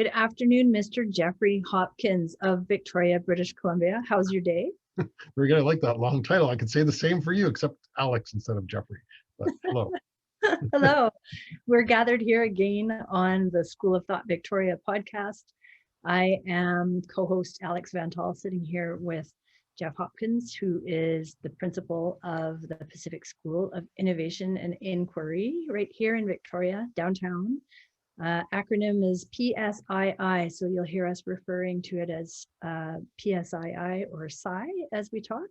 Good afternoon, Mr. Jeffrey Hopkins of Victoria, British Columbia. How's your day? Very good. I like that long title. I could say the same for you, except Alex instead of Jeffrey. But hello. Hello. We're gathered here again on the School of Thought Victoria podcast. I am co-host Alex Vantal, sitting here with Jeff Hopkins, who is the principal of the Pacific School of Innovation and Inquiry right here in Victoria, downtown. Acronym is PSII, so you'll hear us referring to it as PSII or PSI as we talk.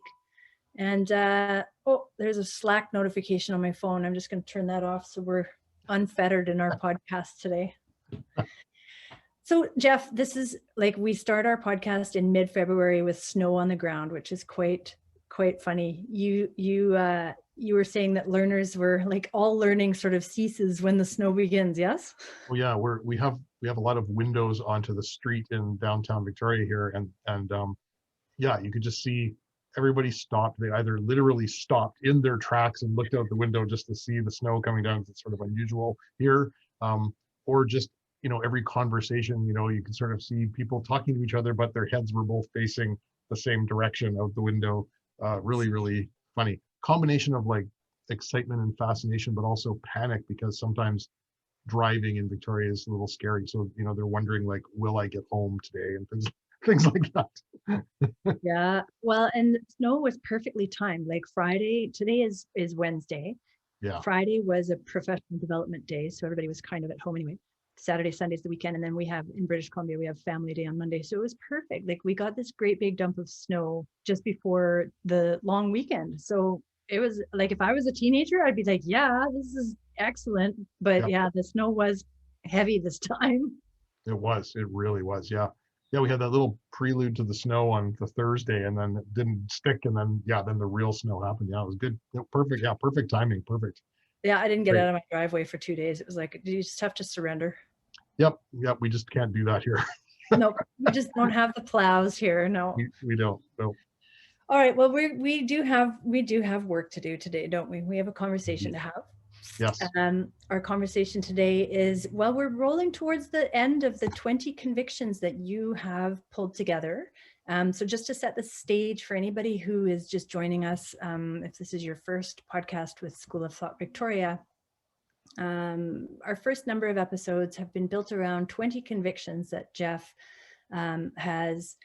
And oh, there's a Slack notification on my phone. I'm just going to turn that off so we're unfettered in our podcast today. So Jeff, this is like we start our podcast in mid-February with snow on the ground, which is quite funny. You were saying that learners were like all learning sort of ceases when the snow begins. Yes. Well, yeah, we have a lot of windows onto the street in downtown Victoria here, and yeah, you could just see everybody stopped. They either literally stopped in their tracks and looked out the window just to see the snow coming down, because it's sort of unusual here, or just every conversation, you can sort of see people talking to each other, but their heads were both facing the same direction of the window. Really funny combination of like excitement and fascination, but also panic, because sometimes driving in Victoria is a little scary. So, they're wondering like, will I get home today, and things like that. Yeah. Well, and the snow was perfectly timed. Like Friday, today is Wednesday. Yeah. Friday was a professional development day. So everybody was kind of at home anyway. Saturday, Sunday's the weekend. And then we have in British Columbia, we have Family Day on Monday. So it was perfect. Like we got this great big dump of snow just before the long weekend. So it was like, if I was a teenager, I'd be like, yeah, this is excellent. But yeah, the snow was heavy this time. It really was. Yeah. We had that little prelude to the snow on the Thursday, and then it didn't stick. And then the real snow happened. Yeah, it was good. Perfect. Yeah. Perfect timing. Perfect. Yeah. I didn't get out of my driveway for 2 days. It was like, you just have to surrender. Yep. We just can't do that here. No, we just don't have the plows here. No, we don't. No. All right. Well, we do have work to do today, don't we? We have a conversation to have. Yes. Our conversation today is, well, we're rolling towards the end of the 20 convictions that you have pulled together. So just to set the stage for anybody who is just joining us, if this is your first podcast with School of Thought Victoria, our first number of episodes have been built around 20 convictions that Jeff has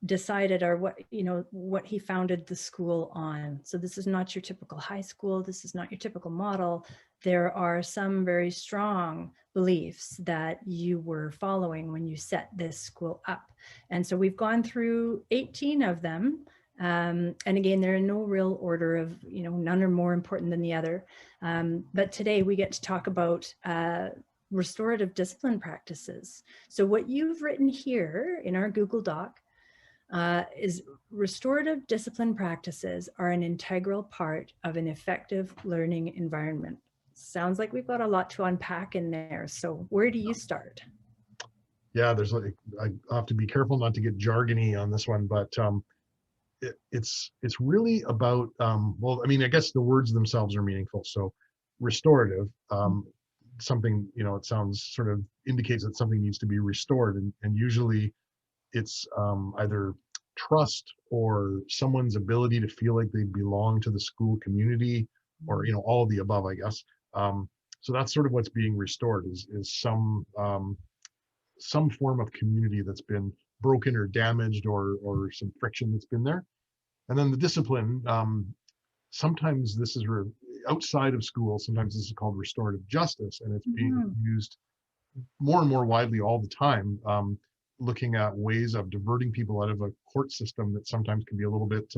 decided are what he founded the school on. So this is not your typical high school. This is not your typical model. There are some very strong beliefs that you were following when you set this school up. And so we've gone through 18 of them. And again, they're in no real order of, none are more important than the other. But today we get to talk about restorative discipline practices. So what you've written here in our Google Doc is restorative discipline practices are an integral part of an effective learning environment. Sounds like we've got a lot to unpack in there. So where do you start? Yeah, there's like, I have to be careful not to get jargony on this one, but it's really about, well, I mean, I guess the words themselves are meaningful. So restorative, something, it sounds sort of indicates that something needs to be restored. And usually it's either trust or someone's ability to feel like they belong to the school community, or all of the above, I guess. So that's sort of what's being restored is some form of community that's been broken or damaged, or some friction that's been there. And then the discipline, sometimes this is outside of school. Sometimes this is called restorative justice, and it's being used more and more widely all the time. Looking at ways of diverting people out of a court system that sometimes can be a little bit,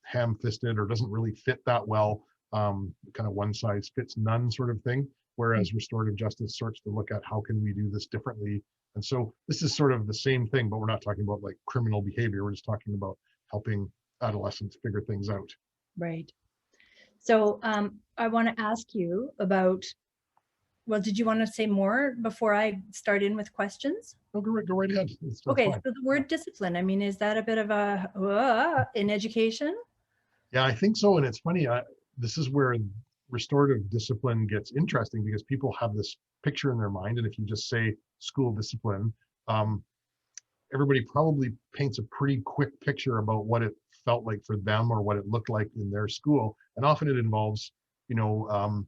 ham-fisted, or doesn't really fit that well, kind of one size fits none sort of thing. Whereas restorative justice starts to look at how can we do this differently. And so this is sort of the same thing, but we're not talking about like criminal behavior. We're just talking about helping adolescents figure things out. Right. So I want to ask you about, well, did you want to say more before I start in with questions? Oh, go right ahead. Okay, so the word discipline, I mean, is that a bit of a, in education? Yeah, I think so. And it's funny, this is where restorative discipline gets interesting, because people have this picture in their mind. And if you just say school discipline, um, everybody probably paints a pretty quick picture about what it felt like for them or what it looked like in their school. And often it involves, you know,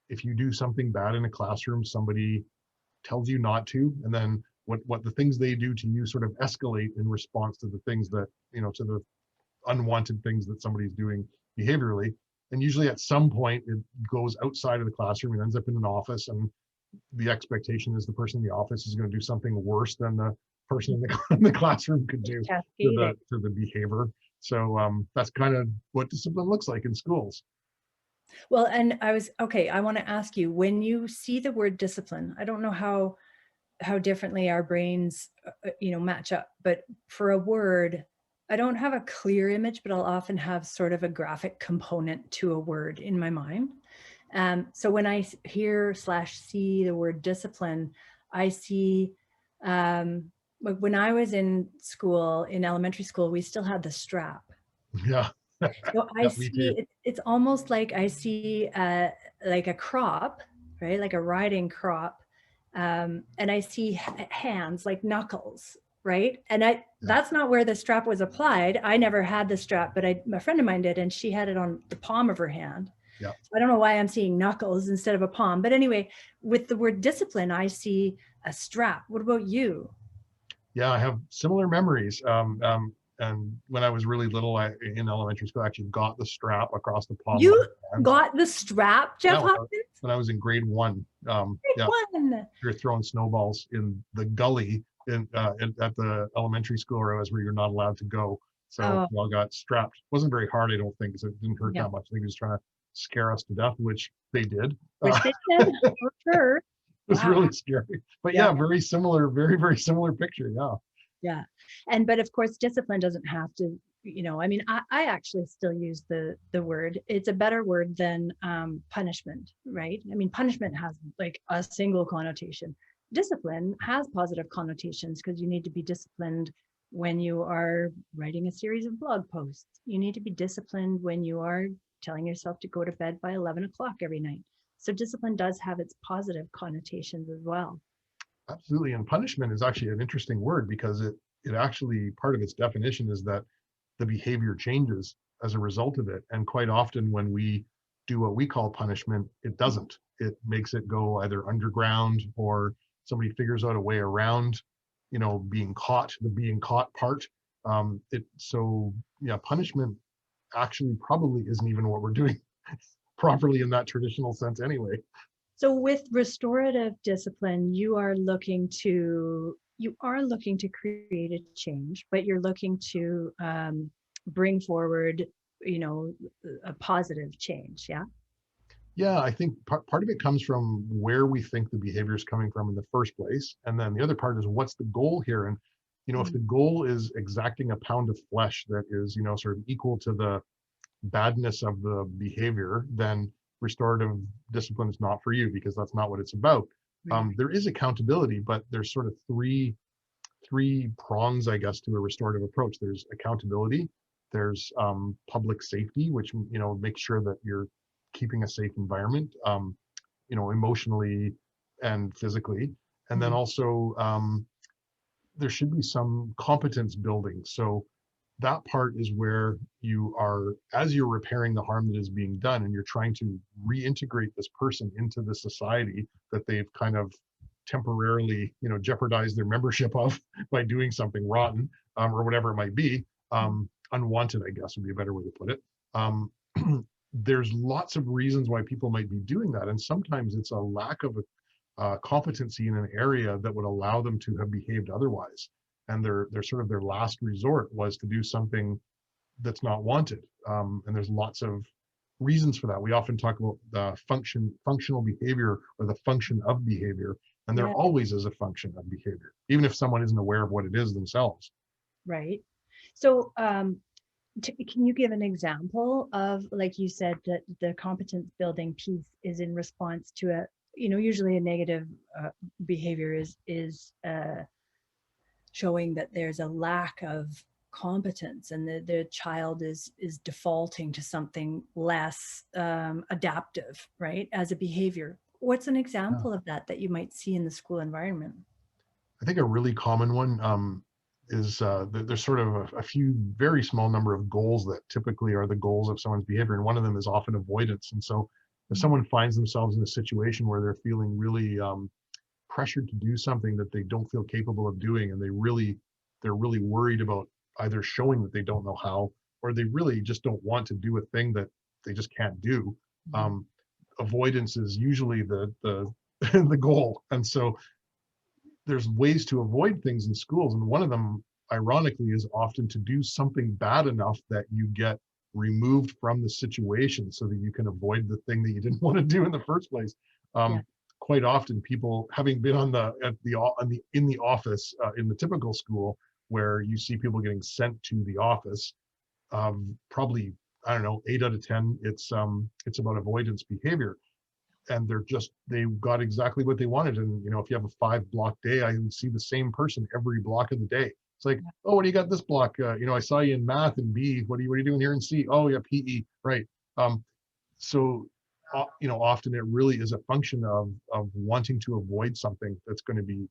if you do something bad in a classroom, somebody tells you not to, and then what the things they do to you sort of escalate in response to the things that, you know, to the unwanted things that somebody's doing behaviorally. And usually at some point it goes outside of the classroom and ends up in an office, and the expectation is the person in the office is going to do something worse than the person in the, in the classroom could do Cascading. to the behavior. So that's kind of what discipline looks like in schools. Well, and okay, I want to ask you, when you see the word discipline, I don't know how differently our brains, match up, but for a word, I don't have a clear image, but I'll often have sort of a graphic component to a word in my mind. So when I hear/see the word discipline, I see, like when I was in school, in elementary school, we still had the strap. Yeah. So I Yeah, me too. see it's almost like I see like a crop, right? Like a riding crop. And I see hands like knuckles, right? And Yeah. that's not where the strap was applied. I never had the strap, but a friend of mine did, and she had it on the palm of her hand. Yeah. So I don't know why I'm seeing knuckles instead of a palm. But anyway, with the word discipline, I see a strap. What about you? Yeah, I have similar memories. And when I was really little, I in elementary school, I actually got the strap across the palm of You my hands. got the strap, Yeah, Jeff Hopkins? when I was in grade one. Big Yeah, one. we were throwing snowballs in the gully at the elementary school where I was, where you're not allowed to go. So Oh, we all got strapped. Wasn't very hard, I don't think, because it didn't hurt yeah. that much. I think he was trying to scare us to death, which they did. Which they did, for sure. Was Wow. really scary. But Yeah. yeah, very similar, very similar picture. Yeah. Yeah. But of course, discipline doesn't have to, I mean, I actually still use the word. It's a better word than punishment, right? I mean, punishment has like a single connotation. Discipline has positive connotations because you need to be disciplined when you are writing a series of blog posts. You need to be disciplined when you are telling yourself to go to bed by 11 o'clock every night. So discipline does have its positive connotations as well. Absolutely. And punishment is actually an interesting word because it actually, part of its definition is that the behavior changes as a result of it. And quite often when we do what we call punishment, it doesn't. It makes it go either underground, or somebody figures out a way around, being caught, the being caught part. So yeah, punishment actually probably isn't even what we're doing properly in that traditional sense anyway. So with restorative discipline, you are looking to create a change, but you're looking to bring forward, a positive change. Yeah. Yeah, I think part of it comes from where we think the behavior is coming from in the first place. And then the other part is, what's the goal here? And, if the goal is exacting a pound of flesh that is, sort of equal to the badness of the behavior, then restorative discipline is not for you, because that's not what it's about. Right. There is accountability, but there's sort of three prongs, I guess, to a restorative approach. There's accountability, there's public safety, which makes sure that you're keeping a safe environment, emotionally and physically, and then Mhm. also there should be some competence building. So that part is where you are, as you're repairing the harm that is being done, and you're trying to reintegrate this person into the society that they've kind of temporarily, jeopardized their membership of by doing something rotten, or whatever it might be. Unwanted, I guess, would be a better way to put it. Um, there's lots of reasons why people might be doing that, and sometimes it's a lack of competency in an area that would allow them to have behaved otherwise. And their sort of their last resort was to do something that's not wanted. And there's lots of reasons for that. We often talk about the functional behavior, or the function of behavior, and there Yeah. always is a function of behavior, even if someone isn't aware of what it is themselves. Right. So, can you give an example of, like you said, that the competence building piece is in response to usually a negative behavior is showing that there's a lack of competence, and the child is defaulting to something less adaptive, right, as a behavior. What's an Yeah. example of that you might see in the school environment? I think a really common one is there's sort of a few very small number of goals that typically are the goals of someone's behavior, and one of them is often avoidance. And so, if Mm. someone finds themselves in a situation where they're feeling really pressured to do something that they don't feel capable of doing, and they're really worried about either showing that they don't know how, or they really just don't want to do a thing that they just can't do. Mhm. Um, Avoidance is usually the the goal, and so there's ways to avoid things in schools, and one of them ironically is often to do something bad enough that you get removed from the situation so that you can avoid the thing that you didn't want to do in the first place. Yeah. um, Quite often people, having been on the in the office, in the typical school where you see people getting sent to the office, probably, I don't know, 8 out of 10, it's about avoidance behavior, and they got exactly what they wanted. And if you have a 5 block day, I would see the same person every block of the day. It's like, Yeah. oh, what do you got this block? I saw you in math and B. What are you doing here in C? Oh yeah, PE, right. Um so often it really is a function of wanting to avoid something that's going to be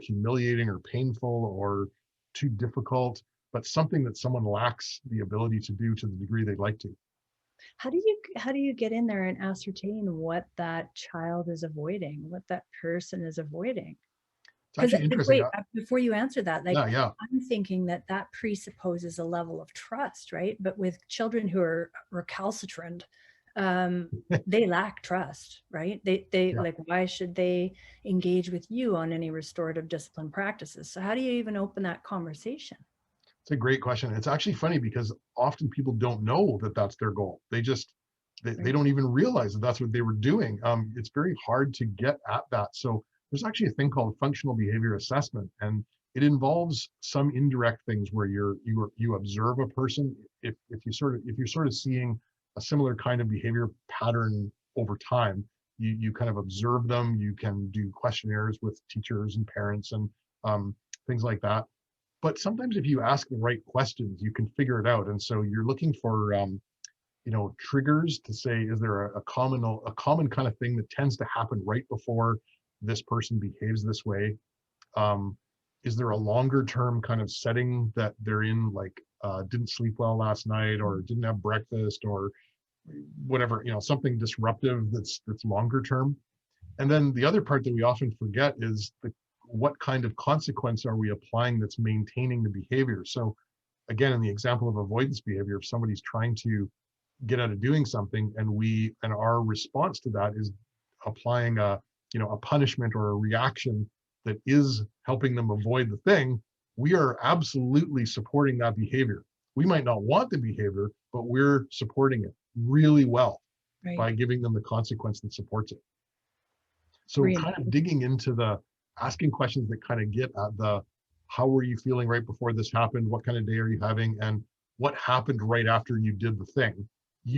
humiliating or painful or too difficult, but something that someone lacks the ability to do to the degree they'd like to. How do you get in there and ascertain what that child is avoiding, what that person is avoiding? It's Because actually interesting. wait, before you answer that, like, Yeah, yeah, I'm thinking that that presupposes a level of trust, right? But with children who are recalcitrant, um, they lack trust, right? They yeah. like, why should they engage with you on any restorative discipline practices? So how do you even open that conversation? It's a great question. It's actually funny because often people don't know that that's their goal. They Right. don't even realize that that's what they were doing. It's very hard to get at that. So there's actually a thing called functional behavior assessment, and it involves some indirect things where you observe a person. If you're sort of seeing a similar kind of behavior pattern over time, you kind of observe them. You can do questionnaires with teachers and parents and things like that, but sometimes if you ask the right questions, you can figure it out. And so you're looking for triggers to say, is there a common kind of thing that tends to happen right before this person behaves this way? um, is there a longer term kind of setting that they're in, like didn't sleep well last night or didn't have breakfast or whatever, something disruptive that's longer term? And then the other part that we often forget is what kind of consequence are we applying that's maintaining the behavior? So again, in the example of avoidance behavior, if somebody's trying to get out of doing something, and our response to that is applying a punishment or a reaction that is helping them avoid the thing, we are absolutely supporting that behavior. We might not want the behavior, but we're supporting it really well Right. by giving them the consequence that supports it. So kind of Reinforce. digging into the asking questions that kind of get at the how were you feeling right before this happened? What kind of day are you having? And what happened right after you did the thing?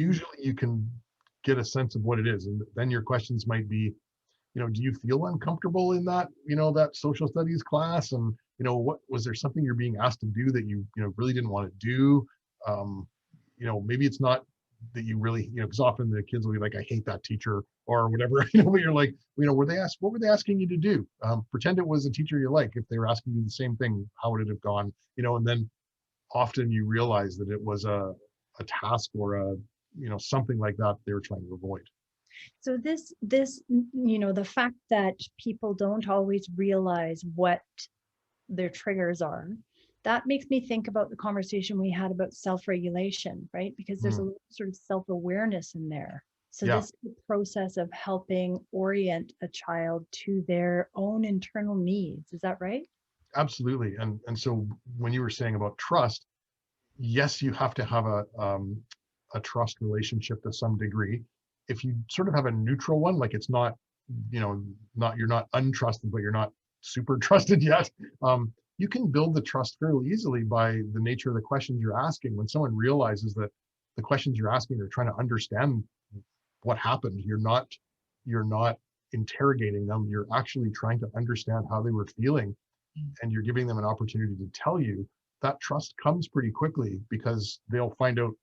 Mm. Usually you can get a sense of what it is. And then your questions might be, do you feel uncomfortable in that social studies class? And, what was there something you're being asked to do that you really didn't want to do? Um, Maybe it's not that you really, because often the kids will be like, I hate that teacher or whatever, but you're like, what were they asking you to do? Pretend it was a teacher you like. If they were asking you the same thing, how would it have gone? And then often you realize that it was a task or something like that they were trying to avoid. So the fact that people don't always realize what their triggers are, that makes me think about the conversation we had about self-regulation, right? Because there's a Mm, little sort of self-awareness in there. So yeah, this is the process of helping orient a child to their own internal needs. Is that right? absolutely. And so when you were saying about trust, yes, you have to have a trust relationship to some degree. If you sort of have a neutral one, like it's not, not you're not untrusted, but you're not super trusted yet. You can build the trust fairly easily by the nature of the questions you're asking. When someone realizes that the questions you're asking are trying to understand what happened, you're not interrogating them. You're actually trying to understand how they were feeling, and you're giving them an opportunity to tell you. That trust comes pretty quickly because they'll find out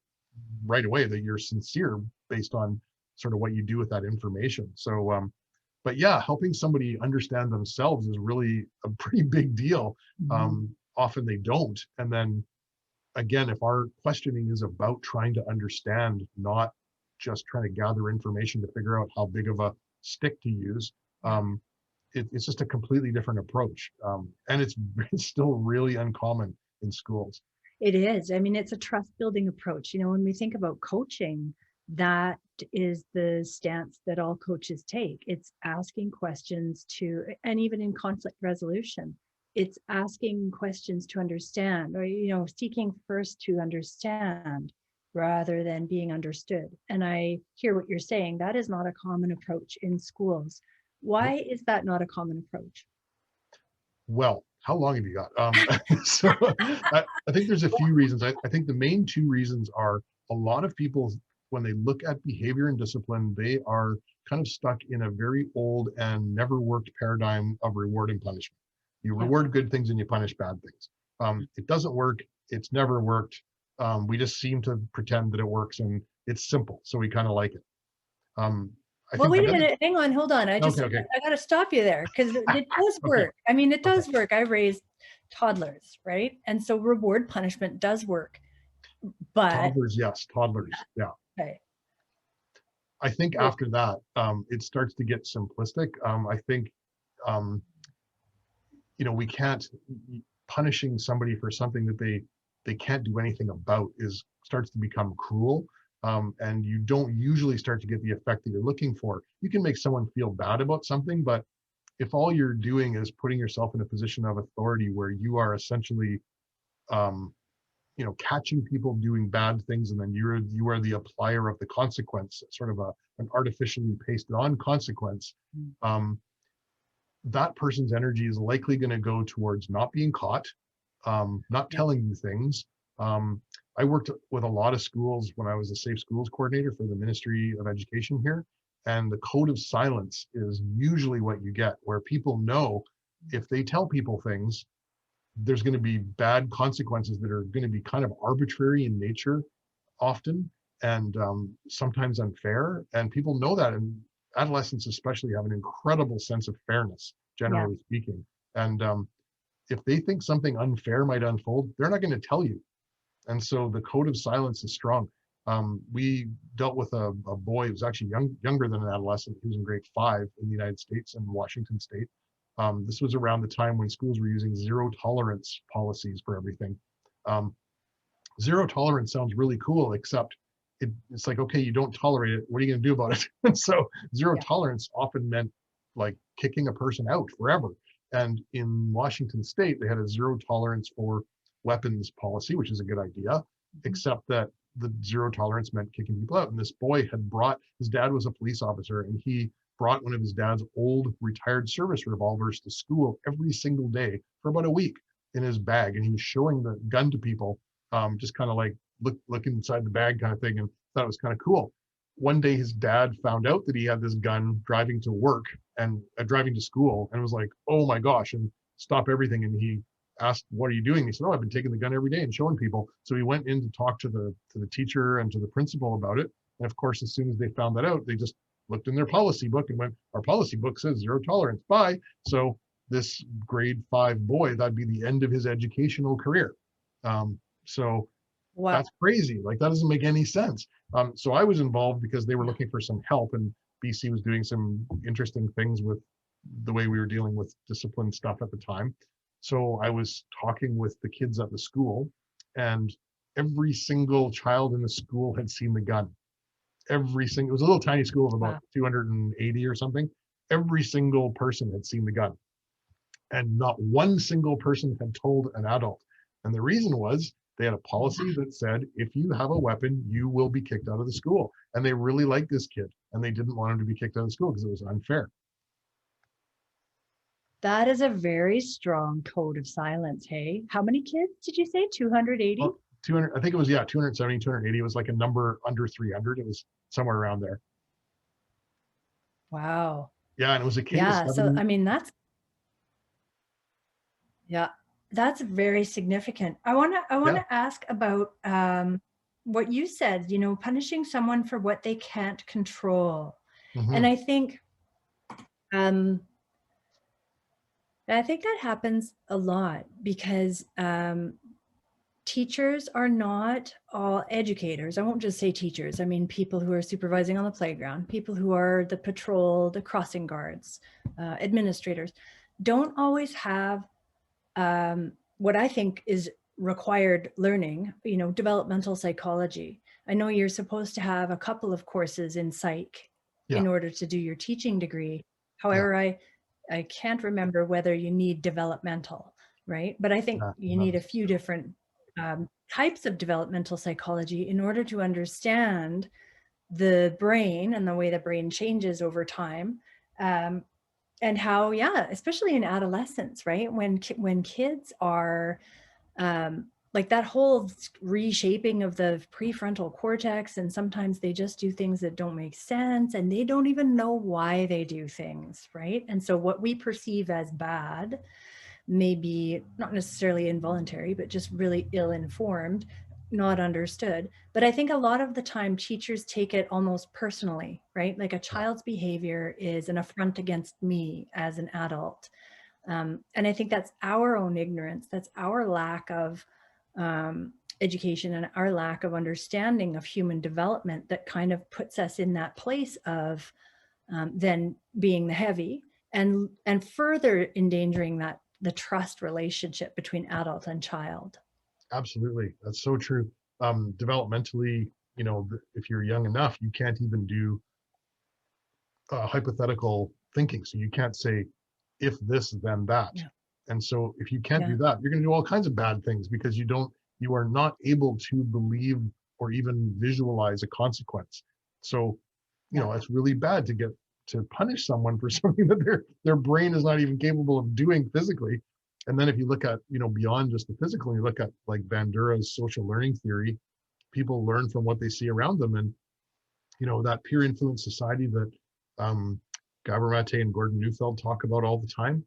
right away that you're sincere based on sort of what you do with that information. So but yeah, helping somebody understand themselves is really a pretty big deal. Mhm. Often they don't. And then again, if our questioning is about trying to understand, not just trying to gather information to figure out how big of a stick to use, Yeah. it's just a completely different approach. And it's still really uncommon in schools. It is. I mean, it's a trust building approach. When we think about coaching, that is the stance that all coaches take. It's asking questions and even in conflict resolution, it's asking questions to understand, or, seeking first to understand rather than being understood. And I hear what you're saying. That is not a common approach in schools. Why Nope. is that not a common approach? Well, how long have you got? So I think there's a few reasons. I think the main two reasons are a lot of people, when they look at behavior and discipline, they are kind of stuck in a very old and never worked paradigm of reward and punishment. You Yeah. reward good things and you punish bad things. It doesn't work. It's never worked. We just seem to pretend that it works, and it's simple, so we kind of like it. Um, I Well, think wait the a other. minute. Hang on. Hold on. Okay, okay, I got to stop you there because it does okay, work. I mean, it okay. does work. I raised toddlers, right? And so reward punishment does work. But Toddlers, yes, toddlers, yeah. okay. I think So, after that, it starts to get simplistic. I think, um, we can't punishing somebody for something that they can't do anything about is starts to become cruel. And you don't usually start to get the effect that you're looking for. You can make someone feel bad about something, but if all you're doing is putting yourself in a position of authority where you are essentially um, catching people doing bad things, and then you are the applier of the consequence, sort of an artificially pasted on consequence. mm, um, that person's energy is likely going to go towards not being caught, not yeah, telling you things. I worked with a lot of schools when I was a safe schools coordinator for the Ministry of Education here, and the code of silence is usually what you get, where people know if they tell people things, there's going to be bad consequences that are going to be kind of arbitrary in nature often, and sometimes unfair, and people know that, and adolescents especially have an incredible sense of fairness, yeah, generally speaking. And if they think something unfair might unfold, they're not going to tell you. And so the code of silence is strong. We dealt with a boy who was actually younger than an adolescent. He was in grade 5 in the United States, in Washington State. This was around the time when schools were using zero tolerance policies for everything. Um, Zero tolerance sounds really cool, except it's like, okay, you don't tolerate it. What are you going to do about it? And so zero yeah. tolerance often meant like kicking a person out forever. And in Washington State, they had a zero tolerance for weapons policy, which is a good idea, Mhm. except that the zero tolerance meant kicking people out. And this boy had brought, his dad was a police officer, and he brought one of his dad's old retired service revolvers to school every single day for about a week in his bag. And he was showing the gun to people, just kind of like look inside the bag kind of thing, and thought it was kind of cool. One day his dad found out that he had this gun driving to work and driving to school, and was like, oh my gosh, and stop everything. And he asked, what are you doing? He said, oh, I've been taking the gun every day and showing people. So he went in to talk to the teacher and to the principal about it. And of course, as soon as they found that out, they just looked in their policy book and went, our policy book says zero tolerance, bye. So this grade 5 boy, that'd be the end of his educational career. So Wow. that's crazy. Like, that doesn't make any sense. So I was involved because they were looking for some help, and BC was doing some interesting things with the way we were dealing with discipline stuff at the time. So I was talking with the kids at the school, and every single child in the school had seen the gun. Every single, it was a little tiny school of about Wow. 280 or something. Every single person had seen the gun, and not one single person had told an adult. And the reason was they had a policy that said, if you have a weapon, you will be kicked out of the school. And they really liked this kid, and they didn't want him to be kicked out of school because it was unfair. That is a very strong code of silence. Hey, how many kids did you say? 280? Well, 200, I think it was, yeah, 270, 280. It was like a number under 300. It was somewhere around there. Wow. Yeah, and it was a K to Yeah. So, 7. I mean, yeah, that's very significant. I want Yeah. to ask about what you said, punishing someone for what they can't control. And Hmm. I think Um, I think that happens a lot because teachers are not all educators. I won't just say teachers. I mean, people who are supervising on the playground, people who are the patrol, the crossing guards, administrators, don't always have what I think is required learning, you know, developmental psychology. I know you're supposed to have a couple of courses in psych Yeah, in order to do your teaching degree. yeah, However, I can't remember whether you need developmental, right? But I think yeah, you not need a necessarily. few different types of developmental psychology in order to understand the brain and the way the brain changes over time. Um, and how, yeah, especially in adolescence, right? When kids are like that whole reshaping of the prefrontal cortex, and sometimes they just do things that don't make sense and they don't even know why they do things, right? And so what we perceive as bad may be not necessarily involuntary, but just really ill-informed, not understood. But I think a lot of the time teachers take it almost personally, right? Like a Yeah, child's behavior is an affront against me as an adult. And I think that's our own ignorance. That's our lack of education and our lack of understanding of human development that kind of puts us in that place of then being the heavy and further endangering that the trust relationship between adult and child. absolutely. That's so true. Developmentally, if you're young enough, you can't even do hypothetical thinking. So you can't say, if this, then that. Yeah. And so if you can't Yeah. do that, you're going to do all kinds of bad things because you are not able to believe or even visualize a consequence. So, Yeah. it's really bad to get to punish someone for something that their brain is not even capable of doing physically. And then if you look at, beyond just the physical, and you look at like Bandura's social learning theory, people learn from what they see around them. And that peer influence society that um, Gabor Mate and Gordon Neufeld talk about all the time.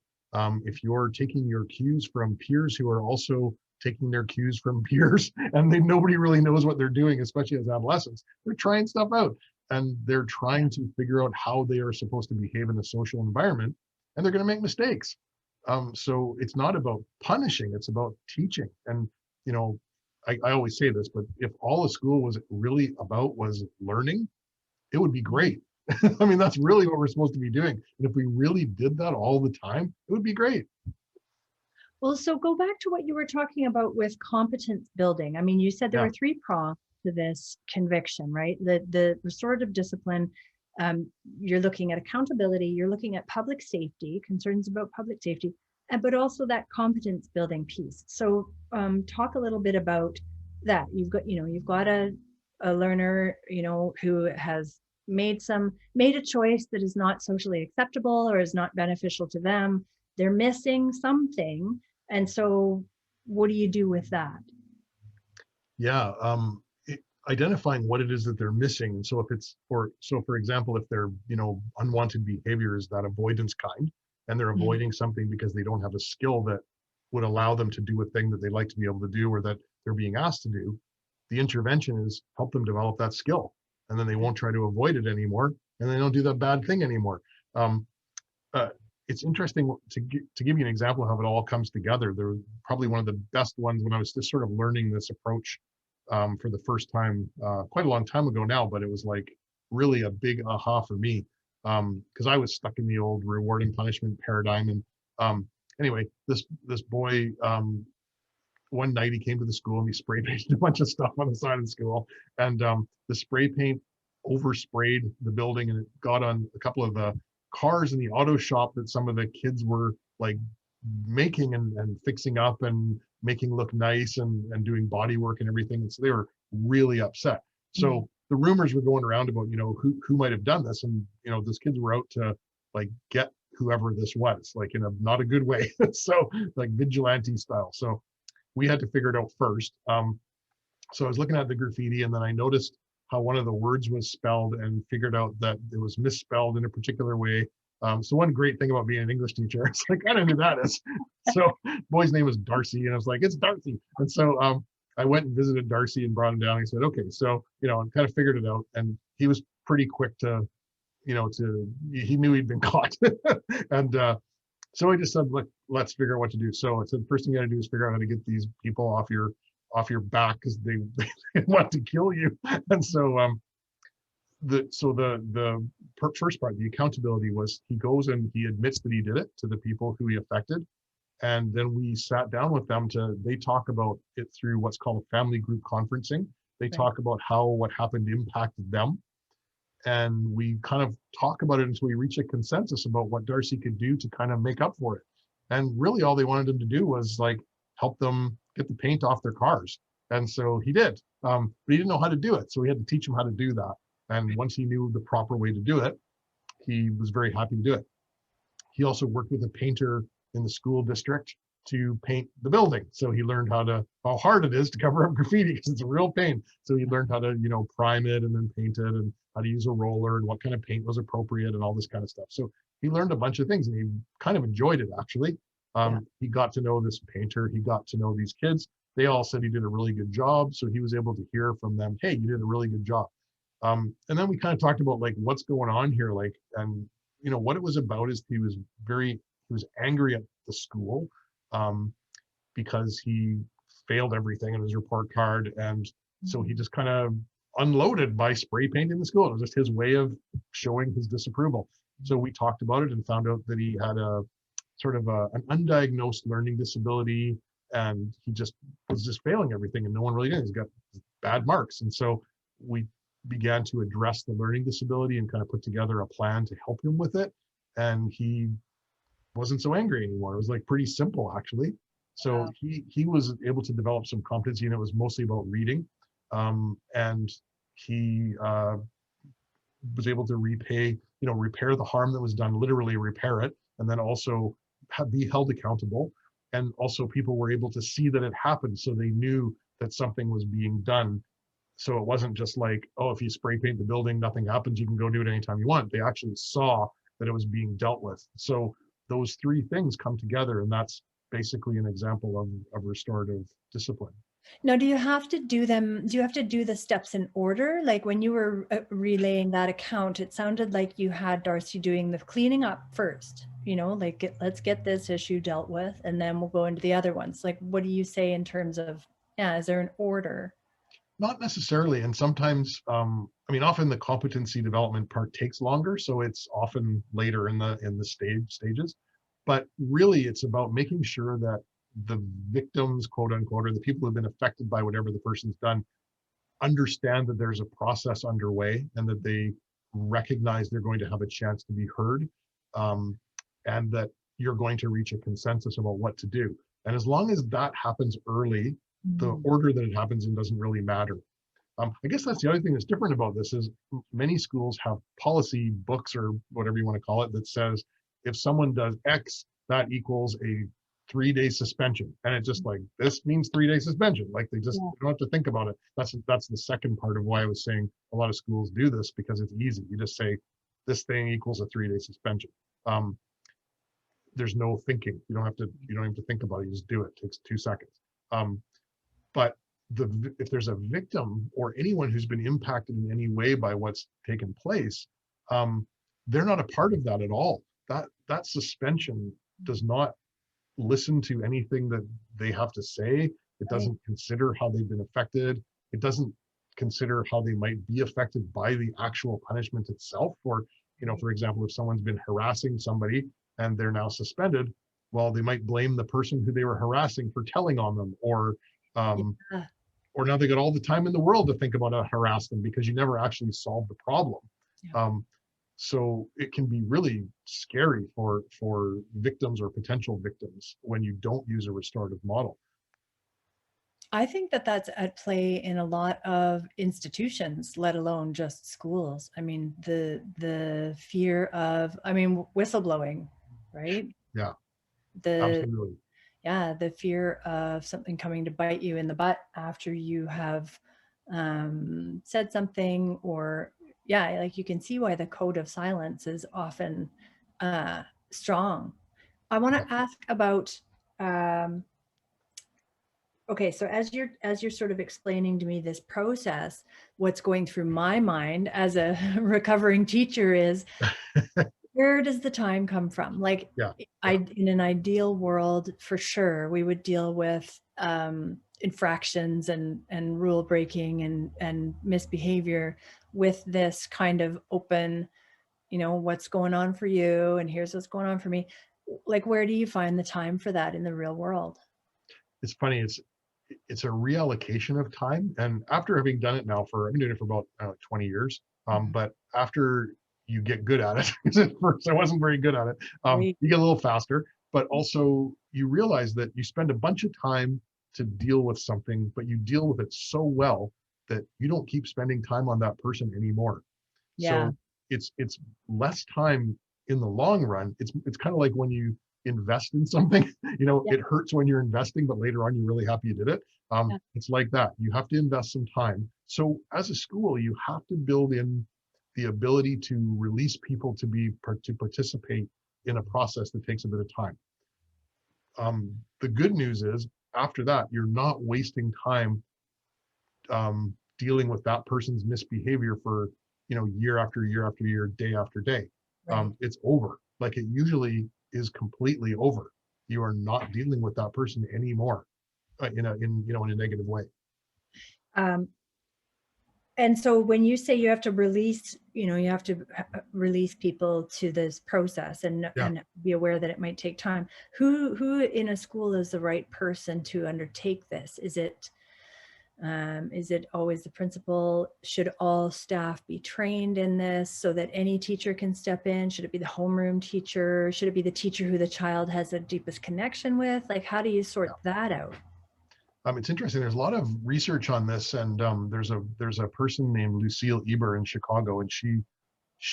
If you're taking your cues from peers who are also taking their cues from peers, and nobody really knows what they're doing, especially as adolescents, they're trying stuff out and they're Yeah. trying to figure out how they are supposed to behave in a social environment, and they're going to make mistakes. So it's not about punishing; it's about teaching. And you know, I always say this, but if all a school was really about was learning, it would be Mhm. great. I mean, that's really what we're supposed to be doing. And if we really did that all the time, it would be great. Well, so go back to what you were talking about with competence building. I mean, you said there Yeah, were three prongs to this conviction, right? The restorative discipline, you're looking at accountability, you're looking at public safety, concerns about public safety, but also that competence building piece. So talk a little bit about that. You've got a learner, who has made a choice that is not socially acceptable or is not beneficial to them. They're missing something, and so what do you do with that? yeah. Identifying what it is that they're missing. And so if it's, for example, if they're, unwanted behaviors, that avoidance kind, and they're Mhm. avoiding something because they don't have a skill that would allow them to do a thing that they like to be able to do or that they're being asked to do, the intervention is help them develop that skill. And then they Yeah. won't try to avoid it anymore. And they don't do that bad thing anymore. Um, uh, it's interesting to give you an example of how it all comes together. There was probably one of the best ones when I was just sort of learning this approach for the first time, quite a long time ago now, but it was like really a big aha for me because I was stuck in the old reward and punishment paradigm. And um, anyway, this boy, one night he came to the school and he spray painted a bunch of stuff on the side of the school, and the spray paint oversprayed the building and it got on a couple of the cars in the auto shop that some of the kids were like making and fixing up and making look nice and doing body work and everything. And so they were really upset. Mhm. So the rumors were going around about, who might have done this. And, those kids were out to like get whoever this was, like in a not a good way. So like vigilante style. So we had to figure it out first. So I was looking at the graffiti and then I noticed how one of the words was spelled and figured out that it was misspelled in a particular way. So one great thing about being an English teacher, it's like, I don't know who that is. So boy's name was Darcy and I was like, it's Darcy. And so I went and visited Darcy and brought him down. And he said, okay, so, and kind of figured it out. And he was pretty quick to, he knew he'd been caught. And so I just said, let's figure out what to do. So I said, first thing you got to do is figure out how to get these people off your back, because they want to kill you. And so first part, the accountability, was he goes and he admits that he did it to the people who he affected. And then we sat down with them they talk about it through what's called family group conferencing. They Right. talk about how what happened impacted them. And we kind of talk about it until we reach a consensus about what Darcy could do to kind of make up for it. And really all they wanted him to do was like help them get the paint off their cars. And so he did, but he didn't know how to do it. So we had to teach him how to do that. And once he knew the proper way to do it, he was very happy to do it. He also worked with a painter in the school district to paint the building. So he learned how hard it is to cover up graffiti, because it's a real pain. So he learned how to, prime it and then paint it, and how to use a roller and what kind of paint was appropriate and all this kind of stuff. So he learned a bunch of things, and he kind of enjoyed it, actually. Yeah. He got to know this painter. He got to know these kids. They all said he did a really good job. So he was able to hear from them, hey, you did a really good job. And then we kind of talked about like what's going on here, and what it was about is he was angry at the school, because he failed everything in his report card, and so he just kind of unloaded by spray painting the school. It was just his way of showing his disapproval. So we talked about it and found out that he had a sort of an undiagnosed learning disability, and he was just failing everything, and no one really did. He's got bad marks, and so we began to address the learning disability and kind of put together a plan to help him with it. And he wasn't so angry anymore. It was like pretty simple, actually. So Wow. he was able to develop some competency, and it was mostly about reading. And he was able to repair the harm that was done, literally repair it, and then also be held accountable. And also people were able to see that it happened, so they knew that something was being done. So it wasn't just like, oh, if you spray paint the building, nothing happens, you can go do it anytime you want. They actually saw that it was being dealt with. So those three things come together, and that's basically an example of restorative discipline. Now, do you have to do the steps in order? Like when you were relaying that account, it sounded like you had Darcy doing the cleaning up first, like let's get this issue dealt with, and then we'll go into the other ones. Like, what do you say in terms of, yeah, is there an order? Not necessarily, and sometimes, often the competency development part takes longer, so it's often later in the stages. But really, it's about making sure that the victims, quote unquote, or the people who've been affected by whatever the person's done, understand that there's a process underway, and that they recognize they're going to have a chance to be heard, and that you're going to reach a consensus about what to do. And as long as that happens early, the order that it happens in doesn't really matter. I guess that's the other thing that's different about this is many schools have policy books, or whatever you want to call it, that says if someone does X, that equals a 3-day suspension. And it just like, this means 3-day suspension. Like they don't have to think about it. That's the second part of why I was saying a lot of schools do this, because it's easy. You just say this thing equals a 3-day suspension. There's no thinking. You don't have to think about it. You just do it. It takes 2 seconds. But if there's a victim or anyone who's been impacted in any way by what's taken place, they're not a part of that at all. That suspension does not listen to anything that they have to say. It doesn't consider how they've been affected. It doesn't consider how they might be affected by the actual punishment itself. Or, for example, if someone's been harassing somebody and they're now suspended, well, they might blame the person who they were harassing for telling on them, or Yeah. now they got all the time in the world to think about how to harass them, because you never actually solved the problem. Yeah. So it can be really scary for victims or potential victims when you don't use a restorative model. I think that that's at play in a lot of institutions, let alone just schools. I mean, the fear of, whistleblowing, right? Yeah, The absolutely. Yeah, the fear of something coming to bite you in the butt after you have said something, or yeah, like you can see why the code of silence is often strong. I want Yeah. to ask about um, Okay, so as you're sort of explaining to me this process, what's going through my mind as a recovering teacher is, where does the time come from? Like, Yeah, yeah, I in an ideal world, for sure, we would deal with infractions and rule breaking and misbehavior with this kind of open, what's going on for you, and here's what's going on for me. Like, where do you find the time for that in the real world? it's funny. It's a reallocation of time. And after having done it now I've been doing it for about 20 years. Mhm. But after you get good at it, 'cause at first I wasn't very good at it, Great. you get a little faster, but also you realize that you spend a bunch of time to deal with something, but you deal with it so well that you don't keep spending time on that person anymore. Yeah. So it's less time in the long run. It's kind of like when you invest in something, Yeah. it hurts when you're investing, but later on you're really happy you did it. Yeah. It's like that. You have to invest some time. So as a school, you have to build in the ability to release people to participate in a process that takes a bit of time. The good news is after that, you're not wasting time dealing with that person's misbehavior for year after year after year, day after day. Right. It's over. Like it usually is completely over. You are not dealing with that person anymore in a negative way. Um, and so when you say you have to release, you have to release people to this process and Yeah. and be aware that it might take time. Who in a school is the right person to undertake this? Is it always the principal? Should all staff be trained in this so that any teacher can step in? Should it be the homeroom teacher? Should it be the teacher who the child has the deepest connection with? Like, how do you Yeah. sort that out? It's interesting. There's a lot of research on this, and there's a person named Lucille Eber in Chicago, and she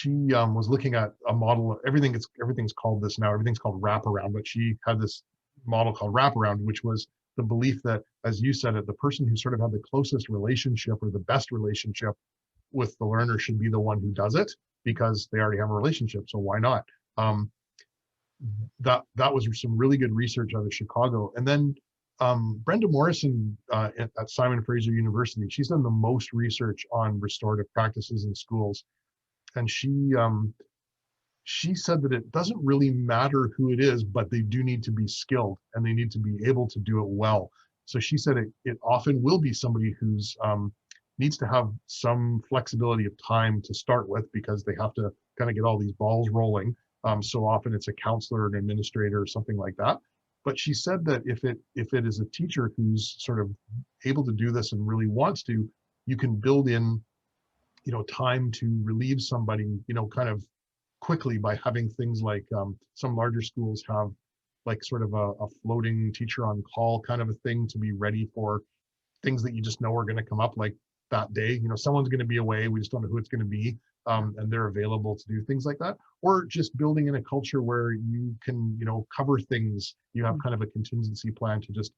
was looking at a model of everything's called this now. Everything's called wraparound, but she had this model called wraparound, which was the belief that, as you said it, the person who sort of had the closest relationship or the best relationship with the learner should be the one who does it because they already have a relationship. So why not? Um, that was some really good research out of Chicago. And then Brenda Morrison at Simon Fraser University, she's done the most research on restorative practices in schools, and she said that it doesn't really matter who it is, but they do need to be skilled and they need to be able to do it well. So she said it often will be somebody who's needs to have some flexibility of time to start with because they have to kind of get all these balls rolling. So often it's a counselor, an administrator, or something like that. But she said that if it is a teacher who's sort of able to do this and really wants to, you can build in time to relieve somebody kind of quickly by having things like some larger schools have like sort of a floating teacher on call kind of a thing to be ready for things that you just know are going to come up like that day. Someone's going to be away, we just don't know who it's going to be, and they're available to do things like that. Or just building in a culture where you can cover things. You have kind of a contingency plan to just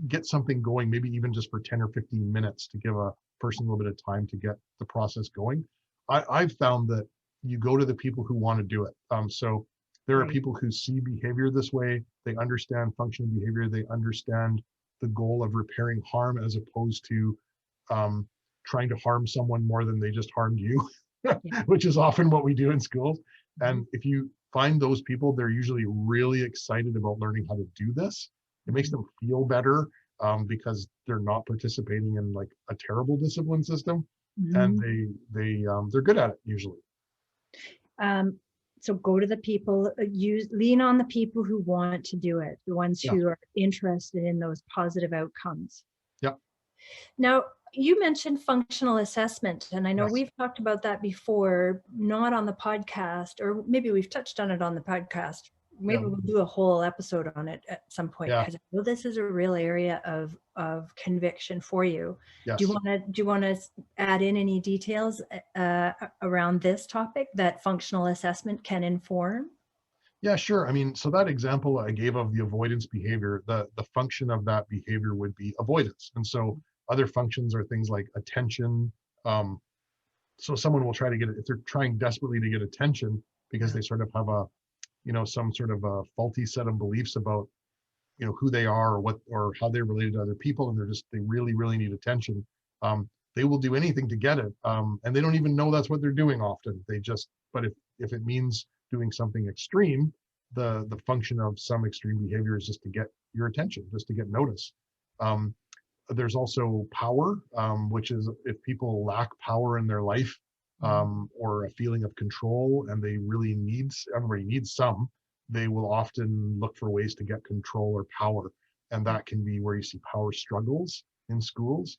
get something going, maybe even just for 10 or 15 minutes to give a person a little bit of time to get the process going. I've found that you go to the people who want to do it. So there are Right. people who see behavior this way. They understand functional behavior. They understand the goal of repairing harm as opposed to um, trying to harm someone more than they just harmed you, Yeah. which is often what we do in schools. Mhm. And if you find those people, they're usually really excited about learning how to do this. It makes Mhm. them feel better because they're not participating in like a terrible discipline system, and Mhm. they're good at it usually. Um, so go to the people, lean on the people who want to do it, the ones Yeah, who are interested in those positive outcomes. yeah, Now, you mentioned functional assessment, and I know yes, we've talked about that before, not on the podcast, or maybe we've touched on it on the podcast. yeah, Maybe we'll do a whole episode on it at some point yeah, because I know this is a real area of conviction for you. yes. Do you want to add in any details around this topic that functional assessment can inform? Yeah, sure. I mean, so that example I gave of the avoidance behavior, the function of that behavior would be avoidance. And so other functions are things like attention. Um, so someone will try to get it if they're trying desperately to get attention because Yeah. they sort of have some sort of a faulty set of beliefs about who they are or what or how they're related to other people, and they really really need attention. They will do anything to get it, and they don't even know that's what they're doing often. But if it means doing something extreme, the function of some extreme behavior is just to get your attention, just to get notice. There's also power, which is if people lack power in their life, or a feeling of control, and everybody needs some, they will often look for ways to get control or power. And that can be where you see power struggles in schools.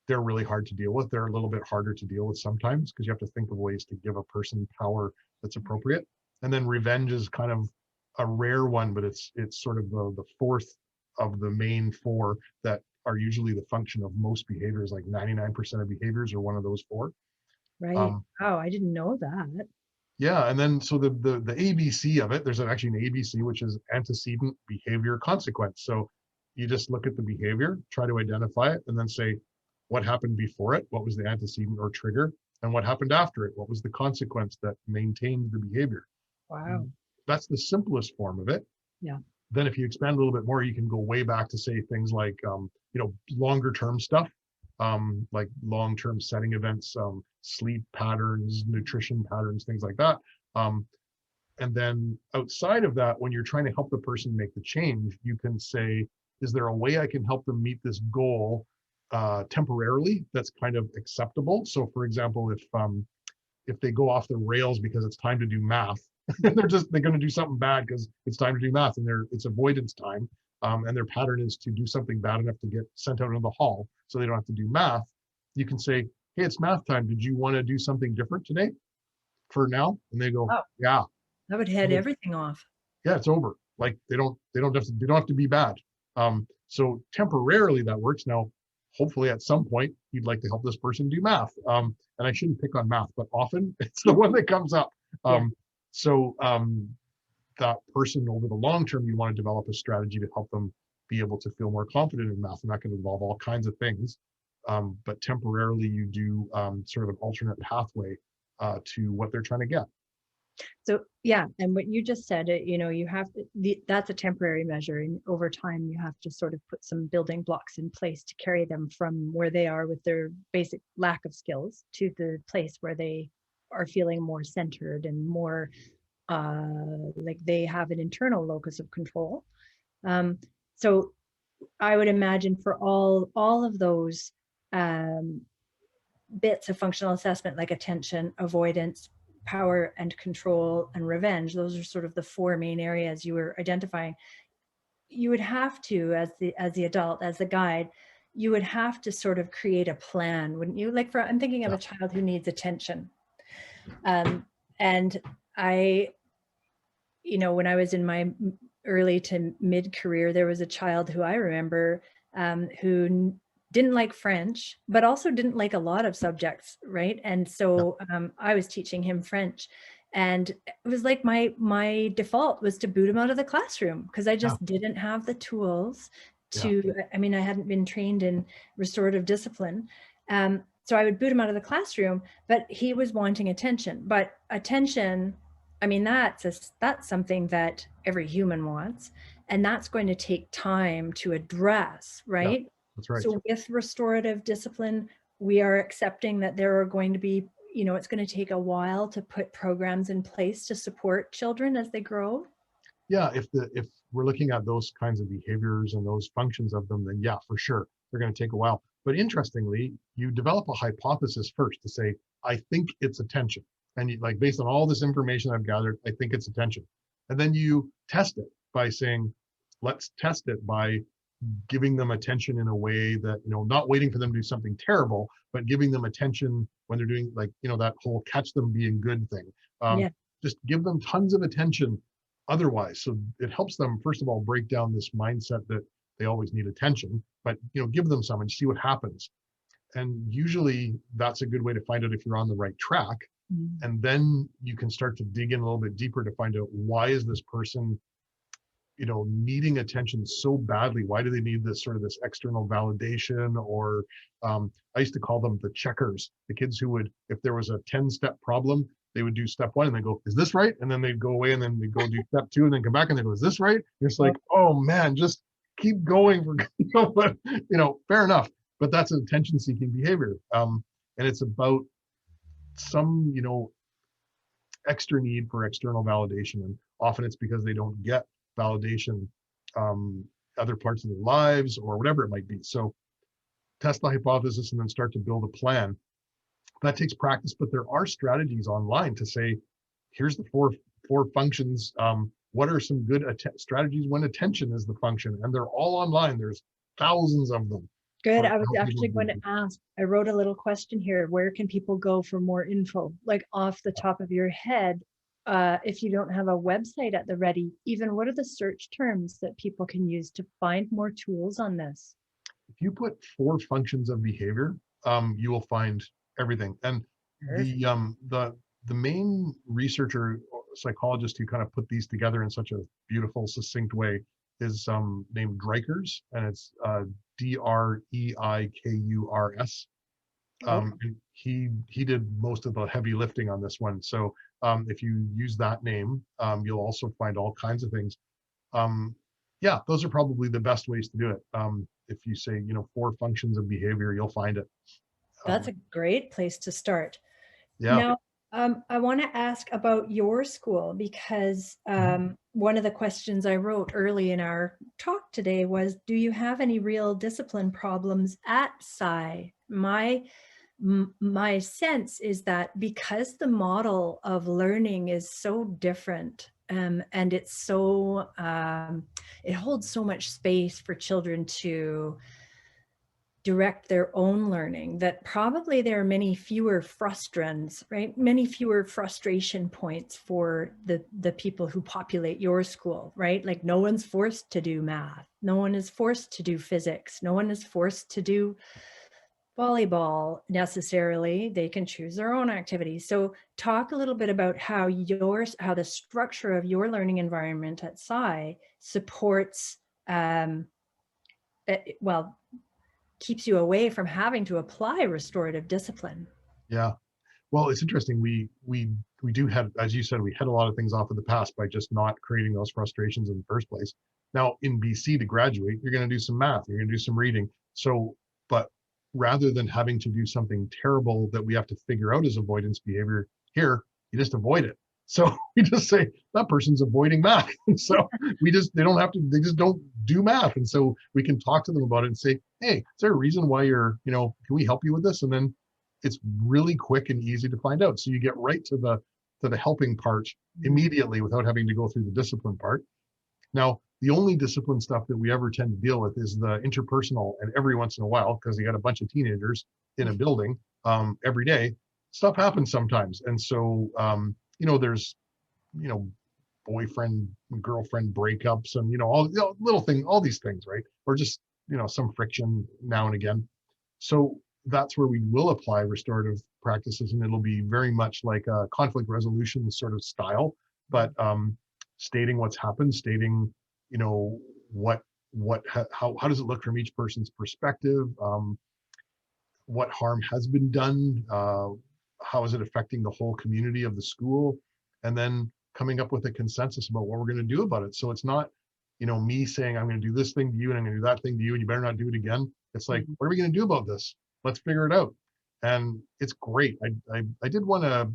They're really hard to deal with. They're a little bit harder to deal with sometimes because you have to think of ways to give a person power that's appropriate. And then revenge is kind of a rare one, but it's sort of the fourth of the main four that are usually the function of most behaviors. Like 99% of behaviors are one of those four. Right. Oh, I didn't know that. Yeah, and then so the ABC of it, there's actually an ABC, which is antecedent, behavior, consequence. So you just look at the behavior, try to identify it, and then say, what happened before it? What was the antecedent or trigger? And what happened after it? What was the consequence that maintained the behavior? Wow. That's the simplest form of it. Yeah. Then if you expand a little bit more, you can go way back to say things like, longer term stuff, like long-term setting events, sleep patterns, nutrition patterns, things like that. And then outside of that, when you're trying to help the person make the change, you can say, is there a way I can help them meet this goal temporarily that's kind of acceptable? So for example, if they go off the rails because it's time to do math, they're going to do something bad because it's time to do math, and it's avoidance time, and their pattern is to do something bad enough to get sent out into the hall so they don't have to do math. You can say, hey, it's math time. Did you want to do something different today for now? And they go, Oh, yeah. that would head everything off. Yeah, it's over. Like they don't have to be bad. So temporarily that works. Now, hopefully at some point you'd like to help this person do math. And I shouldn't pick on math, but often it's the one that comes up. So that person over the long term, you want to develop a strategy to help them be able to feel more confident in math, and that can involve all kinds of things. But temporarily you do sort of an alternate pathway to what they're trying to get. So yeah, and what you just said, you have that's a temporary measure, and over time you have to sort of put some building blocks in place to carry them from where they are with their basic lack of skills to the place where they are feeling more centered and more like they have an internal locus of control. So I would imagine for all of those bits of functional assessment, like attention, avoidance, power and control, and revenge, those are sort of the four main areas you were identifying. You would have to, as the adult, as the guide, you would have to sort of create a plan, wouldn't you? Like I'm thinking of a child who needs attention. And I, when I was in my early to mid career, there was a child who I remember who didn't like French, but also didn't like a lot of subjects, right? And so I was teaching him French, and it was like my default was to boot him out of the classroom because I just didn't have the tools to, I mean, I hadn't been trained in restorative discipline. So I would boot him out of the classroom, but he was wanting attention. But attention, I mean, that's something that every human wants, and that's going to take time to address, right? That's right. So with restorative discipline, we are accepting that there are going to be, it's going to take a while to put programs in place to support children as they grow. Yeah, if we're looking at those kinds of behaviors and those functions of them, then yeah, for sure, they're going to take a while. But interestingly, you develop a hypothesis first to say, I think it's attention. And you, like, based on all this information I've gathered, I think it's attention. And then you test it by saying, let's test it by giving them attention in a way that, not waiting for them to do something terrible, but giving them attention when they're doing, like, that whole catch them being good thing. Just give them tons of attention otherwise. So it helps them, first of all, break down this mindset that they always need attention, but, give them some and see what happens. And usually that's a good way to find out if you're on the right track. And then you can start to dig in a little bit deeper to find out, why is this person needing attention so badly? Why do they need this sort of this external validation? Or I used to call them the checkers, the kids who would, if there was a 10-step problem, they would do step one and they go, is this right? And then they'd go away and then they'd go do step two and then come back and they go, is this right? And it's like, oh man, just keep going for, but fair enough. But that's an attention seeking behavior. And it's about some, extra need for external validation. And often it's because they don't get validation other parts of their lives or whatever it might be. So test the hypothesis and then start to build a plan. That takes practice, but there are strategies online to say, here's the four functions. What are some good strategies when attention is the function? And they're all online. There's thousands of them. Good. I was actually going to ask, I wrote a little question here. Where can people go for more info? Like off the top of your head, if you don't have a website at the ready, even what are the search terms that people can use to find more tools on this? If you put 4 functions of behavior, you will find everything. And the main researcher, psychologist who kind of put these together in such a beautiful, succinct way is named Dreikurs, and it's Dreikurs. And he did most of the heavy lifting on this one. So if you use that name, you'll also find all kinds of things. Yeah, those are probably the best ways to do it. If you say, 4 functions of behavior, you'll find it. That's a great place to start. Yeah. Now, I want to ask about your school, because one of the questions I wrote early in our talk today was, do you have any real discipline problems at SCI? My sense is that because the model of learning is so different, and it's so, it holds so much space for children to direct their own learning, that probably there are many fewer frustrands, right? Many fewer frustration points for the people who populate your school, right? Like no one's forced to do math. No one is forced to do physics. No one is forced to do volleyball necessarily. They can choose their own activities. So talk a little bit about how the structure of your learning environment at SCI supports, keeps you away from having to apply restorative discipline. Yeah. Well, it's interesting. We do have, as you said, we had a lot of things off of the past by just not creating those frustrations in the first place. Now in BC to graduate, you're going to do some math, you're going to do some reading. So, but rather than having to do something terrible that we have to figure out as avoidance behavior here, you just avoid it. So we just say that person's avoiding math. And so they just don't do math. And so we can talk to them about it and say, hey, is there a reason why you're, can we help you with this? And then it's really quick and easy to find out. So you get right to the helping part immediately without having to go through the discipline part. Now, the only discipline stuff that we ever tend to deal with is the interpersonal, and every once in a while, because you got a bunch of teenagers in a building every day, stuff happens sometimes. And so, there's, boyfriend, girlfriend breakups and, all little things, all these things, right? Or just, some friction now and again. So that's where we will apply restorative practices, and it'll be very much like a conflict resolution sort of style, but stating what's happened, stating, how does it look from each person's perspective, what harm has been done, how is it affecting the whole community of the school, and then coming up with a consensus about what we're going to do about it. So it's not, me saying I'm going to do this thing to you and I'm going to do that thing to you and you better not do it again. It's like, what are we going to do about this? Let's figure it out. And it's great. I did one a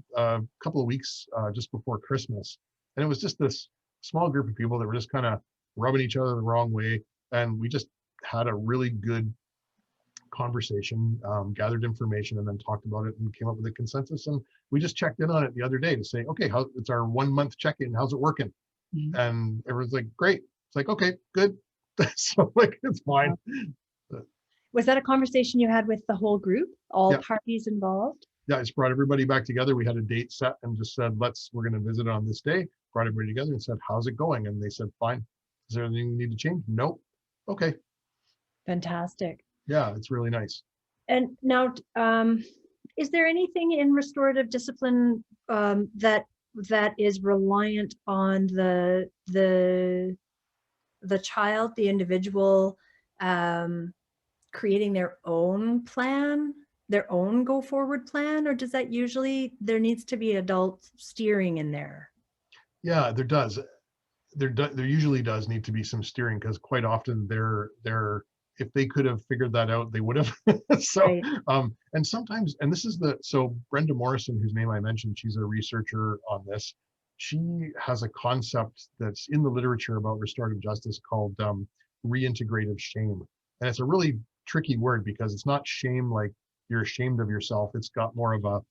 couple of weeks just before Christmas, and it was just this small group of people that were just kind of rubbing each other the wrong way, and we just had a really good conversation, gathered information, and then talked about it and came up with a consensus. And we just checked in on it the other day to say, okay, it's our 1 month check-in. How's it working? And everyone's like, great. It's like, okay, good. So like, it's fine. Was that a conversation you had with the whole group, all parties involved? Yeah, I just brought everybody back together. We had a date set and just said, we're going to visit on this day. Brought everybody together and said, how's it going? And they said, fine. Is there anything we need to change? Nope. Okay. Fantastic. Yeah, it's really nice. And now, is there anything in restorative discipline that is reliant on the child, the individual, creating their own plan their own go forward plan, or does that usually, there needs to be adult steering in there? Yeah, there does. There usually does need to be some steering, because quite often they're if they could have figured that out, they would have. So Right. and sometimes, and this is the so Brenda Morrison, whose name I mentioned, she's a researcher on this. She has a concept that's in the literature about restorative justice called reintegrative shame. And it's a really tricky word, because it's not shame like you're ashamed of yourself. It's got more of a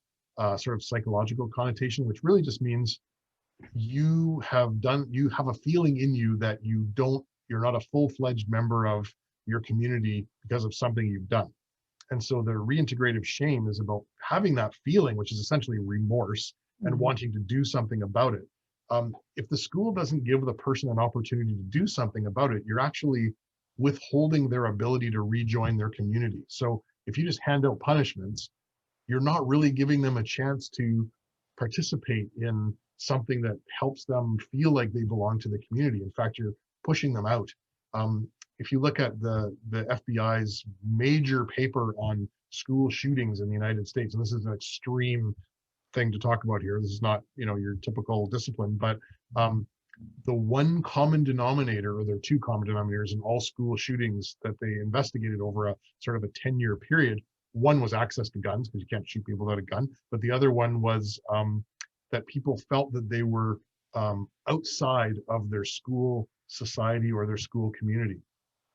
sort of psychological connotation, which really just means you have a feeling in you that you're not a full-fledged member of your community because of something you've done. And so the reintegrative shame is about having that feeling, which is essentially remorse, and Mhm. wanting to do something about it. If the school doesn't give the person an opportunity to do something about it, you're actually withholding their ability to rejoin their community. So if you just hand out punishments, you're not really giving them a chance to participate in something that helps them feel like they belong to the community. In fact, you're pushing them out. If you look at the FBI's major paper on school shootings in the United States, and this is an extreme thing to talk about here. This is not, your typical discipline, but the one common denominator, or there are two common denominators in all school shootings that they investigated over a sort of a 10-year period. One was access to guns, because you can't shoot people without a gun. But the other one was that people felt that they were outside of their school society or their school community.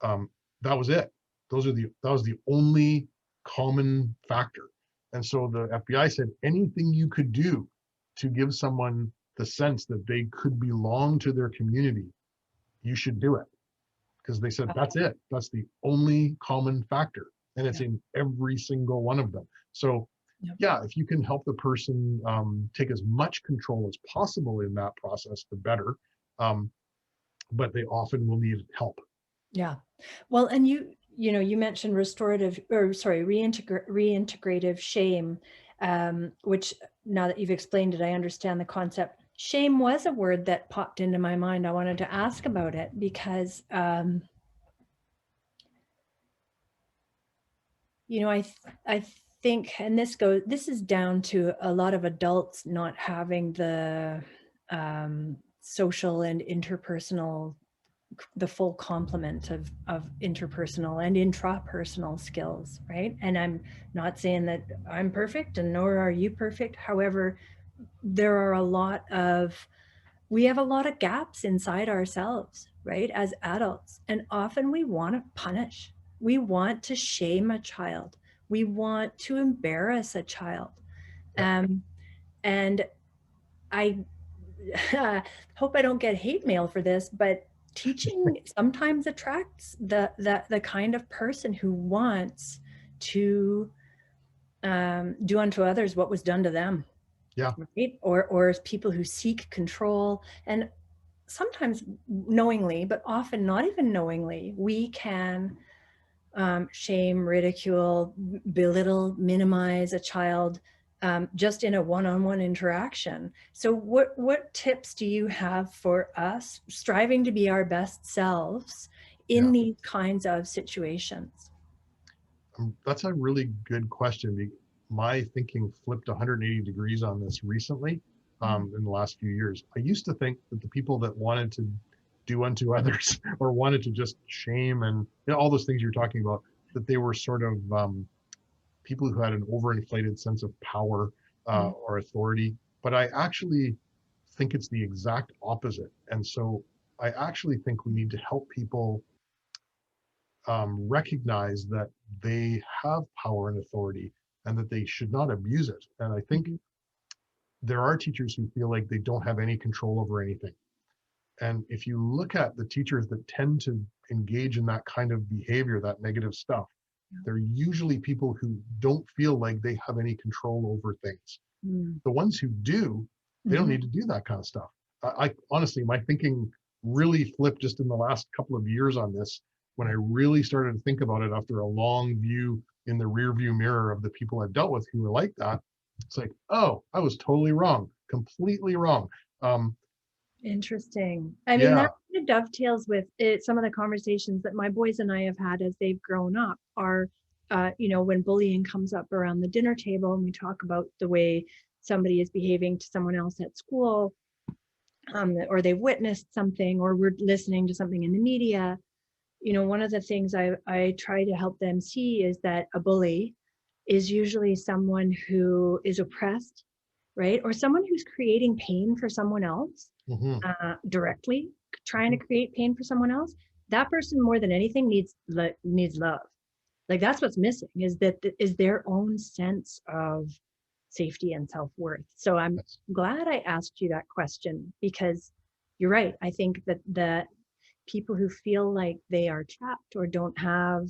That was it. That was the only common factor. And so the FBI said anything you could do to give someone the sense that they could belong to their community, you should do it. Because they said that's it. That's the only common factor. And it's Yeah. in every single one of them. So Yep. yeah, if you can help the person take as much control as possible in that process, the better. Um, but they often will need help. Yeah. Well, and you mentioned reintegrative shame, which, now that you've explained it, I understand the concept. Shame was a word that popped into my mind. I wanted to ask about it because, I think, and this is down to a lot of adults not having the social and interpersonal, the full complement of interpersonal and intrapersonal skills, right? And I'm not saying that I'm perfect, and nor are you perfect. However, there are we have a lot of gaps inside ourselves, right, as adults. And often we want to punish, we want to shame a child, we want to embarrass a child. Yeah. And I hope I don't get hate mail for this, but teaching sometimes attracts the kind of person who wants to do unto others what was done to them, Yeah. right? Or people who seek control, and sometimes knowingly, but often not even knowingly, we can shame, ridicule, belittle, minimize a child, just in a one-on-one interaction. So what tips do you have for us striving to be our best selves in Yeah. these kinds of situations? That's a really good question. My thinking flipped 180 degrees on this recently, in the last few years. I used to think that the people that wanted to do unto others or wanted to just shame and all those things you're talking about, that they were sort of people who had an overinflated sense of power Mm. or authority. But I actually think it's the exact opposite. And so I actually think we need to help people recognize that they have power and authority, and that they should not abuse it. And I think Mhm. there are teachers who feel like they don't have any control over anything. And if you look at the teachers that tend to engage in that kind of behavior, that negative stuff, they're usually people who don't feel like they have any control over things. Mm. The ones who do, they don't Mhm. need to do that kind of stuff. I honestly, my thinking really flipped just in the last couple of years on this, when I really started to think about it after a long view in the rear view mirror of the people I've dealt with who were like that. It's like, oh, I was totally wrong, completely wrong. Um, Interesting. I mean, yeah, that kind of dovetails with it, some of the conversations that my boys and I have had as they've grown up are when bullying comes up around the dinner table and we talk about the way somebody is behaving to someone else at school, or they've witnessed something, or we're listening to something in the media, one of the things I try to help them see is that a bully is usually someone who is oppressed, right? Or someone who's creating pain for someone else, Hmm. directly trying to create pain for someone else. That person more than anything needs love. Like that's what's missing, is their own sense of safety and self-worth. So I'm Yes, glad I asked you that question, because you're right. I think that the people who feel like they are trapped or don't have,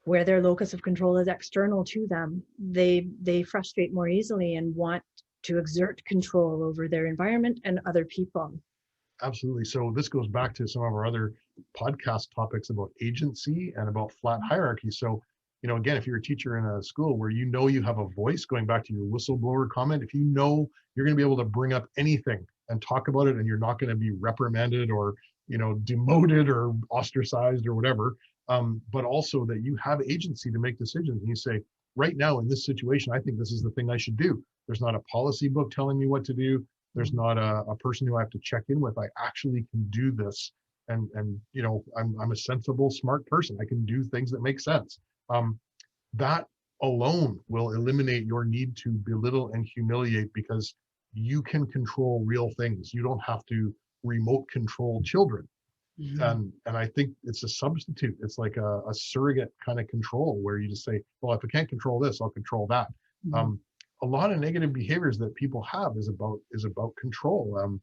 where their locus of control is external to them, they frustrate more easily and want to exert control over their environment and other people. absolutely. So this goes back to some of our other podcast topics about agency and about flat hierarchy. So, again, if you're a teacher in a school where you have a voice, going back to your whistleblower comment, if you're going to be able to bring up anything and talk about it, and you're not going to be reprimanded or demoted or ostracized or whatever, but also that you have agency to make decisions. And you say, right now in this situation, I think this is the thing I should do. There's not a policy book telling me what to do. There's not a person who I have to check in with. I actually can do this, and I'm a sensible, smart person. I can do things that make sense. Um, that alone will eliminate your need to belittle and humiliate, because you can control real things. You don't have to remote control children. Mhm. And I think it's a substitute. It's like a surrogate kind of control, where you just say, well, if I can't control this, I'll control that. Mhm. Um, a lot of negative behaviors that people have is about control.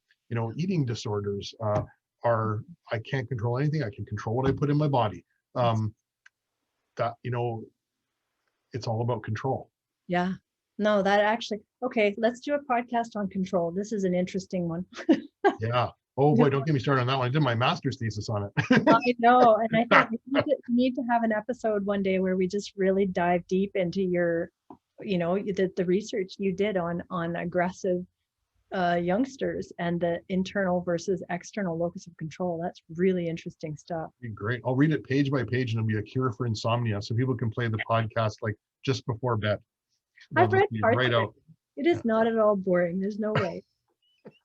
Eating disorders are, I can't control anything. I can control what I put in my body. Um, that it's all about control. Yeah. No, that actually, okay, let's do a podcast on control. This is an interesting one. Yeah. Oh No, boy, don't get me started on that one. I did my master's thesis on it. I know. And I think we need to have an episode one day where we just really dive deep into your, the research you did on aggressive youngsters and the internal versus external locus of control. That's really interesting stuff. Be great. I'll read it page by page, and it'll be a cure for insomnia, so people can play the podcast like just before bed. They'll I've read just be parts right of it. out. It is not at all boring. There's no way.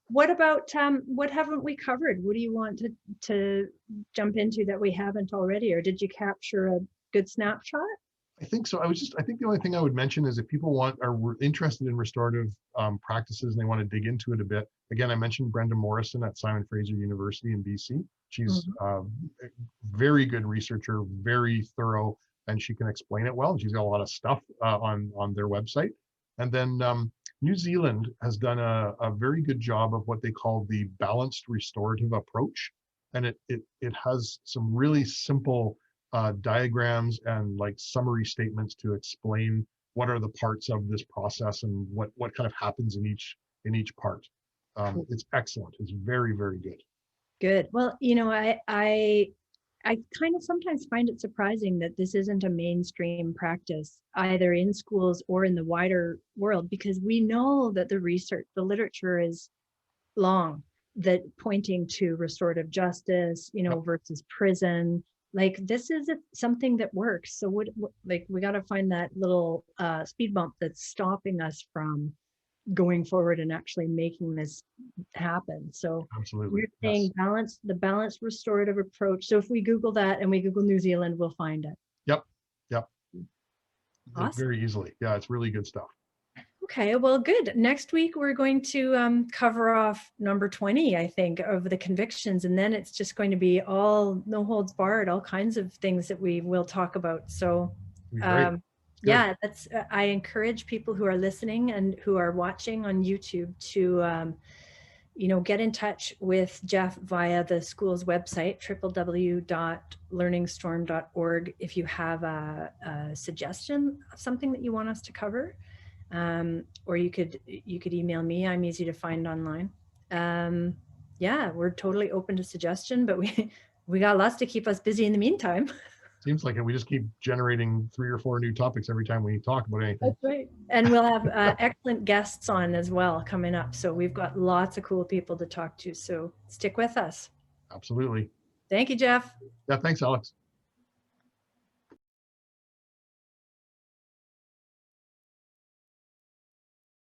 What about what haven't we covered? What do you want to jump into that we haven't already, or did you capture a good snapshot? I think so. I think the only thing I would mention is, if people are interested in restorative practices and they want to dig into it a bit. Again, I mentioned Brenda Morrison at Simon Fraser University in BC. She's Mhm. a very good researcher, very thorough, and she can explain it well. And she's got a lot of stuff on their website. And then New Zealand has done a very good job of what they call the balanced restorative approach, and it has some really simple diagrams and like summary statements to explain what are the parts of this process and what kind of happens in each part. Cool. It's excellent. It's very, very good. Good. Well, I kind of sometimes find it surprising that this isn't a mainstream practice either in schools or in the wider world, because we know that the literature is long, that pointing to restorative justice, Yep, versus prison. Like this is something that works. So like we got to find that little speed bump that's stopping us from going forward and actually making this happen. So absolutely. you're Yes. saying the balanced restorative approach. So if we Google that and we Google New Zealand, we'll find it. Yep. Yep. Awesome. Very easily. Yeah, it's really good stuff. Okay, well, good. Next week, we're going to cover off number 20, I think, of the convictions. And then it's just going to be all no holds barred, all kinds of things that we will talk about. So It'd be great. Good. yeah, I encourage people who are listening and who are watching on YouTube to, get in touch with Jeff via the school's website, www.learningstorm.org, if you have a suggestion of something that you want us to cover. Or you could email me. I'm easy to find online. Yeah, we're totally open to suggestion, but we got lots to keep us busy in the meantime. Seems like it. We just keep generating 3 or 4 new topics every time we talk about anything. That's right. And we'll have excellent guests on as well coming up. So we've got lots of cool people to talk to. So stick with us. Absolutely. Thank you, Jeff. Yeah. Thanks, Alex.